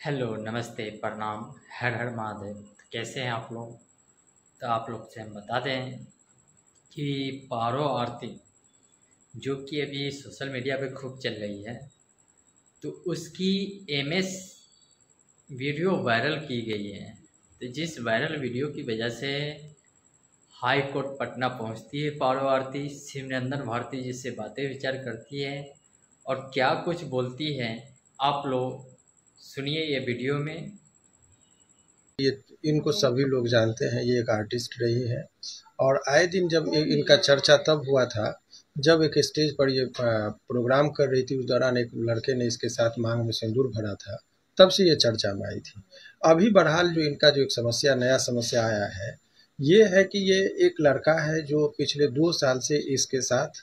Hello, नमस्ते, प्रणाम, हर हर महादेव। तो कैसे हैं आप लोग? तो आप लोग से हम बता दें कि पारो आरती जो कि अभी सोशल मीडिया पे खूब चल रही है, तो उसकी एमएस वीडियो वायरल की गई है। तो जिस वायरल वीडियो की वजह से हाई कोर्ट पटना पहुंचती है पारो आरती, शिवनंदन भारती जी से बातें विचार करती है और क्या कुछ बोलती है, आप लोग सुनिए ये वीडियो में। ये इनको सभी लोग जानते हैं। ये एक आर्टिस्ट रही है और आए दिन जब इनका चर्चा तब हुआ था जब एक स्टेज पर ये प्रोग्राम कर रही थी। उस दौरान एक लड़के ने इसके साथ मांग में सिंदूर भरा था, तब से ये चर्चा में आई थी। अभी बहरहाल जो इनका जो एक समस्या नया समस्या आया है, ये है कि ये एक लड़का है जो पिछले 2 साल से इसके साथ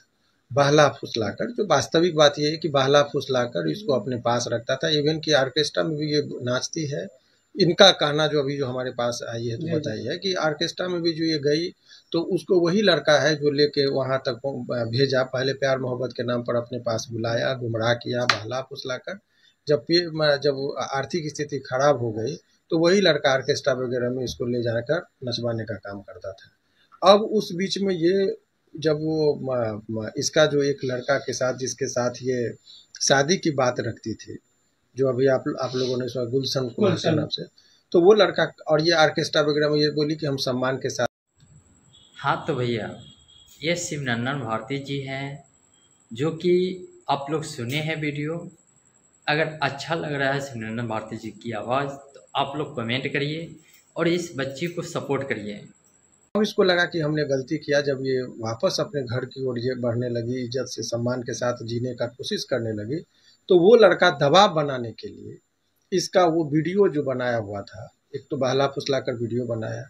बहला फुसलाकर, जो वास्तविक बात ये है कि बहला फुसलाकर इसको अपने पास रखता था। इवन कि ऑर्केस्ट्रा में भी ये नाचती है। इनका कहना जो अभी जो हमारे पास आई है तो बताई है कि ऑर्केस्ट्रा में भी जो ये गई तो उसको वही लड़का है जो लेके वहां तक भेजा। पहले प्यार मोहब्बत के नाम पर अपने पास बुलाया, गुमराह किया, बहला फुसलाकर। जब आर्थिक स्थिति खराब हो गई तो वही लड़का ऑर्केस्ट्रा वगैरह में इसको ले जाकर नचवाने का काम करता था। अब उस बीच में ये जब वो इसका जो एक लड़का के साथ जिसके साथ ये शादी की बात रखती थी, जो अभी आप लोगों ने सुना, गुलशन कुमार के नाम से, तो वो लड़का और ये ऑर्केस्ट्रा वगैरह में ये बोली कि हम सम्मान के साथ। हाँ तो भैया, ये शिवनंदन भारती जी हैं जो कि आप लोग सुने हैं वीडियो। अगर अच्छा लग रहा है शिवनंदन भारती जी की आवाज़ तो आप लोग कमेंट करिए और इस बच्ची को सपोर्ट करिए। अब इसको लगा कि हमने गलती किया। जब ये वापस अपने घर की ओर ये बढ़ने लगी, इज्जत से सम्मान के साथ जीने का कोशिश करने लगी, तो वो लड़का दबाव बनाने के लिए इसका वो वीडियो जो बनाया हुआ था, एक तो बहला फुसला कर वीडियो बनाया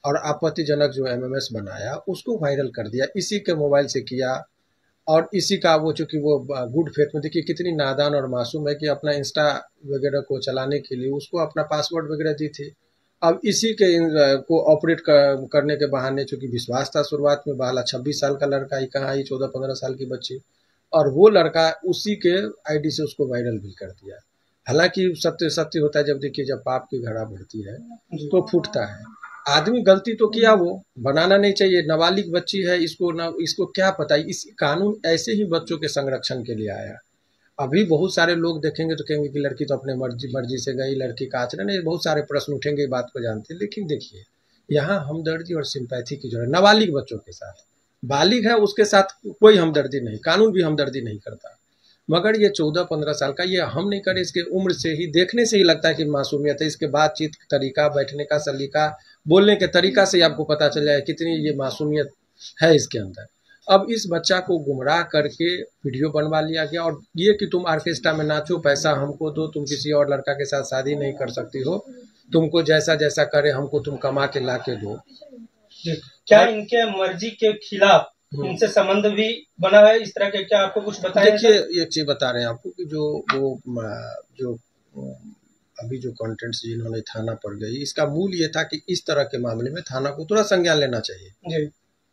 और आपत्तिजनक जो एमएमएस बनाया उसको वायरल कर दिया। इसी के मोबाइल से किया और इसी का वो चूंकि वो गुड फेथ में, देखिए कितनी नादान और मासूम है कि अपना इंस्टा वगैरह को चलाने के लिए उसको अपना पासवर्ड वगैरह दी थी। अब इसी के को ऑपरेट करने के बहाने, चूंकि विश्वास था शुरुआत में, बहला 26 साल का लड़का ही कहाँ आई 14-15 साल की बच्ची, और वो लड़का उसी के आईडी से उसको वायरल भी कर दिया। हालांकि सत्य सत्य होता है, जब देखिए जब पाप की घड़ा बढ़ती है तो फूटता है। आदमी गलती तो किया, वो बनाना नहीं चाहिए। नाबालिग बच्ची है, इसको ना इसको क्या पता। इस कानून ऐसे ही बच्चों के संरक्षण के लिए आया। अभी बहुत सारे लोग देखेंगे तो कहेंगे कि लड़की तो अपने मर्जी मर्जी से गई, लड़की का आचरण है, बहुत सारे प्रश्न उठेंगे, बात को जानते हैं। लेकिन देखिए यहाँ हमदर्दी और सिंपैथी की जरूरत है। नाबालिग बच्चों के साथ, बालिग है उसके साथ कोई हमदर्दी नहीं, कानून भी हमदर्दी नहीं करता। मगर ये 14-15 साल का, ये हम नहीं करे, इसके उम्र से ही, देखने से ही लगता है कि मासूमियत है। इसके बातचीत का तरीका, बैठने का सलीका, बोलने के तरीका से आपको पता चल जाए कितनी ये मासूमियत है इसके अंदर। अब इस बच्चा को गुमराह करके वीडियो बनवा लिया गया और ये कि तुम ऑर्केस्ट्रा में नाचो, पैसा हमको दो, तुम किसी और लड़का के साथ शादी नहीं कर सकती हो, तुमको जैसा जैसा करे हमको तुम कमा के ला के दो। क्या इनके मर्जी के खिलाफ इनसे संबंध भी बना है इस तरह के? क्या आपको कुछ बताया? देखिए एक चीज बता रहे हैं आपको कि जो अभी जो कंटेंट्स जिन्होंने थाना पर गई, इसका मूल ये था कि इस तरह के मामले में थाना को तुरंत संज्ञान लेना चाहिए जी।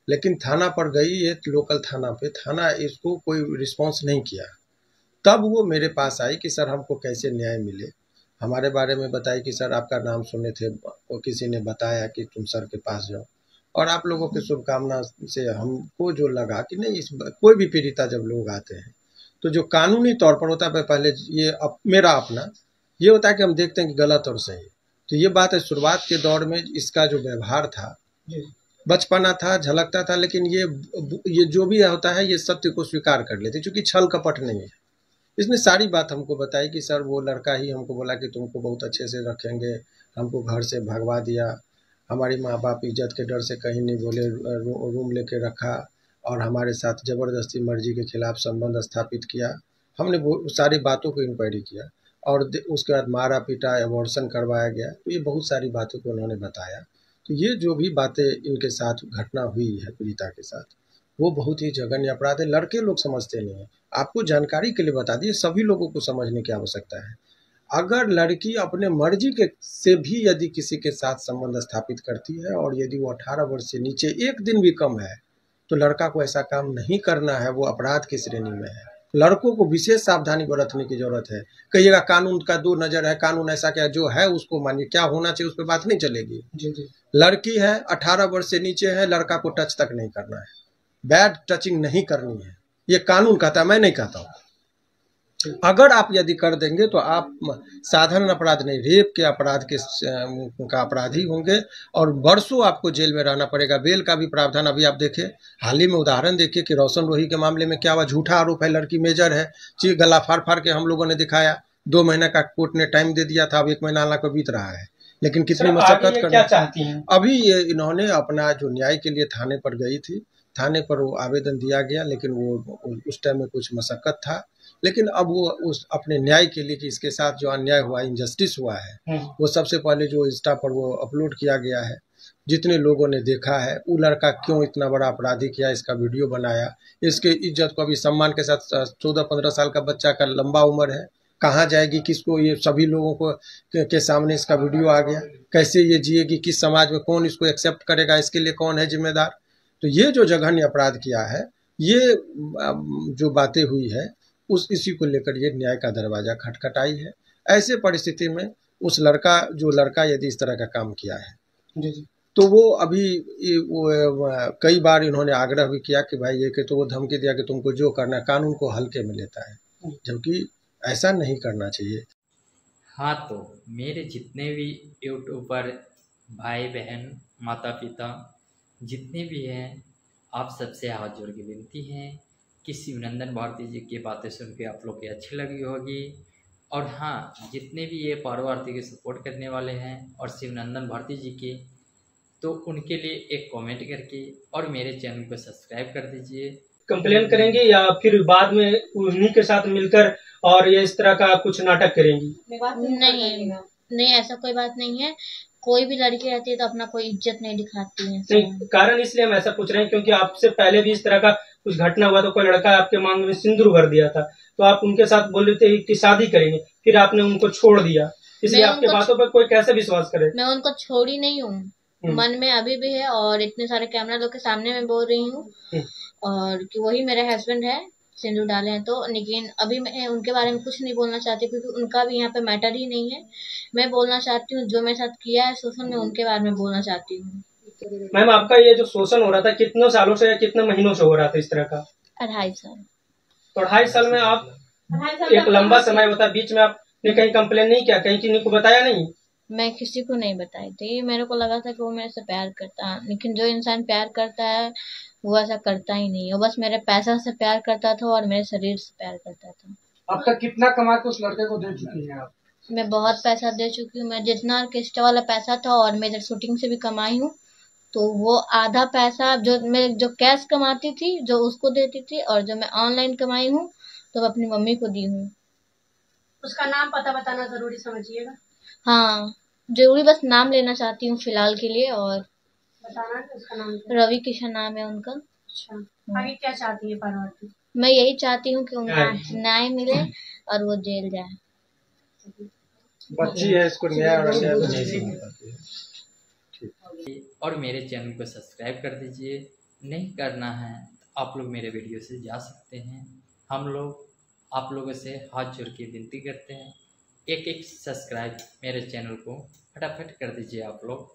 लेकिन थाना पर गई, ये लोकल थाना पे, थाना इसको कोई रिस्पांस नहीं किया। तब वो मेरे पास आई कि सर हमको कैसे न्याय मिले। हमारे बारे में बताई कि सर आपका नाम सुने थे, वो किसी ने बताया कि तुम सर के पास जाओ, और आप लोगों की शुभकामना से हमको जो लगा कि नहीं, कोई भी पीड़िता जब लोग आते हैं तो जो कानूनी तौर पर होता है, पहले ये मेरा अपना ये होता है कि हम देखते हैं कि गलत और सही। तो ये बात है, शुरुआत के दौर में इसका जो व्यवहार था, बचपना था, झलकता था, लेकिन ये जो भी होता है ये सत्य को स्वीकार कर लेते, क्योंकि छल कपट नहीं है। इसने सारी बात हमको बताई कि सर वो लड़का ही हमको बोला कि तुमको बहुत अच्छे से रखेंगे, हमको घर से भगवा दिया, हमारी माँ बाप इज्जत के डर से कहीं नहीं बोले, रूम लेके रखा और हमारे साथ ज़बरदस्ती मर्जी के खिलाफ संबंध स्थापित किया। हमने वो सारी बातों को इंक्वायरी किया और उसके बाद मारा पीटा, एबॉर्शन करवाया गया। तो ये बहुत सारी बातों को उन्होंने बताया। तो ये जो भी बातें इनके साथ घटना हुई है पीड़िता के साथ, वो बहुत ही जघन्य अपराध है। लड़के लोग समझते नहीं है। आपको जानकारी के लिए बता दिए, सभी लोगों को समझने की आवश्यकता है। अगर लड़की अपने मर्जी के से भी यदि किसी के साथ संबंध स्थापित करती है और यदि वो 18 वर्ष से नीचे एक दिन भी कम है, तो लड़का को ऐसा काम नहीं करना है, वो अपराध की श्रेणी में है। लड़कों को विशेष सावधानी बरतने की जरूरत है। कहिएगा कानून का दो नजर है, कानून ऐसा क्या जो है उसको मानिए, क्या होना चाहिए उस पर बात नहीं चलेगी। जी जी। लड़की है 18 वर्ष से नीचे है, लड़का को टच तक नहीं करना है, बैड टचिंग नहीं करनी है, ये कानून कहता है, मैं नहीं कहता हूँ। अगर आप यदि कर देंगे तो आप साधारण अपराध नहीं, रेप के अपराध के का अपराधी होंगे और वर्षों आपको जेल में रहना पड़ेगा। बेल का भी प्रावधान अभी आप देखें, हाल ही में उदाहरण देखिए कि रोशन रोही के मामले में क्या हुआ, झूठा आरोप है, लड़की मेजर है, गला फाड़ फाड़ के हम लोगों ने दिखाया, 2 महीने का कोर्ट ने टाइम दे दिया था, अब 1 महीना हालांकि बीत रहा है, लेकिन कितनी मशक्कत क्या चाहती हैं अभी ये इन्होंने अपना जो न्याय के लिए थाने पर गई थी, थाने पर वो आवेदन दिया गया, लेकिन वो उस टाइम में कुछ मशक्कत था, लेकिन अब वो उस अपने न्याय के लिए कि इसके साथ जो अन्याय हुआ, इनजस्टिस हुआ है, वो सबसे पहले जो इंस्टा पर वो अपलोड किया गया है, जितने लोगों ने देखा है, वो लड़का क्यों इतना बड़ा अपराधी किया, इसका वीडियो बनाया, इसके इज्जत को अभी सम्मान के साथ 14-15 साल का बच्चा का लंबा उम्र है, कहाँ जाएगी, किसको, ये सभी लोगों को के सामने इसका वीडियो आ गया, कैसे ये जिएगी, किस समाज में कौन इसको एक्सेप्ट करेगा, इसके लिए कौन है जिम्मेदार। तो ये जो जघन्य अपराध किया है, ये जो बातें हुई है इसी को लेकर ये न्याय का दरवाजा खटखटाई है। ऐसे परिस्थिति में उस लड़का यदि इस तरह का काम किया है जी जी। तो वो अभी कई बार इन्होंने आग्रह भी किया कि भाई ये कि, तो वो धमकी दिया कि तुमको जो करना है, कानून को हल्के में लेता है, जबकि ऐसा नहीं करना चाहिए। हाँ, तो मेरे जितने भी यूट्यूबर भाई बहन माता पिता जितने भी हैं, आप सबसे हाथ जोड़ के विनती है कि शिवनंदन भारती जी की बातें सुन के आप लोग की अच्छी लगी होगी। और हाँ, जितने भी ये पारो आरती के सपोर्ट करने वाले हैं और शिवनंदन भारती जी के, तो उनके लिए एक कमेंट करके और मेरे चैनल को सब्सक्राइब कर दीजिए। कंप्लेन करेंगे या फिर बाद में उन्हीं के साथ मिलकर और ये इस तरह का कुछ नाटक करेंगी? नहीं, ऐसा कोई बात नहीं है। कोई भी लड़की रहती है तो अपना कोई इज्जत नहीं दिखाती है। नहीं, कारण इसलिए हम ऐसा पूछ रहे हैं क्योंकि आपसे पहले भी इस तरह का कुछ घटना हुआ, तो कोई लड़का आपके मांग में सिंदूर भर दिया था, तो आप उनके साथ बोल रहे थे कि शादी करेंगे, फिर आपने उनको छोड़ दिया, इसलिए आपके बातों पर कोई कैसे विश्वास करे? मैं उनको छोड़ी नहीं हूँ, मन में अभी भी है और इतने सारे कैमरा लोग के सामने मैं बोल रही हूँ और कि वही मेरे हस्बैंड है, सिंदूर डाले हैं तो। लेकिन अभी मैं उनके बारे में कुछ नहीं बोलना चाहती क्योंकि उनका भी यहाँ पे मैटर ही नहीं है। मैं बोलना चाहती हूँ जो मेरे साथ किया है शोषण, में उनके बारे में बोलना चाहती हूँ। मैम, आपका ये जो शोषण हो रहा था कितने सालों से या कितने महीनों से हो रहा था इस तरह का? 2.5 साल। तो 2.5 साल में आप, एक लंबा समय होता है, बीच में आपने कहीं कंप्लेन नहीं किया, कहीं किसी को बताया नहीं? मैं किसी को नहीं बताई थी, मेरे को लगा था कि वो मेरे से प्यार करता है, लेकिन जो इंसान प्यार करता है वो ऐसा करता ही नहीं है। वो बस मेरे पैसा से प्यार करता था और मेरे शरीर से प्यार करता था। अब तक कितना कमा के उस लड़के को दे चुकी हैं आप? मैं बहुत पैसा दे चुकी हूँ। मैं जितना ऑर्केस्ट्रा वाला पैसा था और मैं जब शूटिंग से भी कमाई हूँ तो वो आधा पैसा जो मैं जो कैश कमाती थी जो उसको देती थी, और जो मैं ऑनलाइन कमाई हूँ तो अपनी मम्मी को दी हूँ। उसका नाम पता बताना जरूरी समझिएगा। हाँ, जरूरी, बस नाम लेना चाहती हूँ फिलहाल के लिए। और बताना है उसका नाम? रवि किशन नाम है उनका। अच्छा, आगे क्या चाहती है पार्वती? मैं यही चाहती हूँ कि उनको न्याय मिले और वो जेल जाए। बच्ची है, इसको न्याय और अन्याय नहीं समझ पाती है। और मेरे चैनल को सब्सक्राइब कर दीजिए। नहीं करना है तो आप लोग मेरे वीडियो से जा सकते हैं। हम लोग आप लोगों से हाथ जोड़ के विनती करते हैं, एक सब्सक्राइब मेरे चैनल को फटाफट कर दीजिए आप लोग।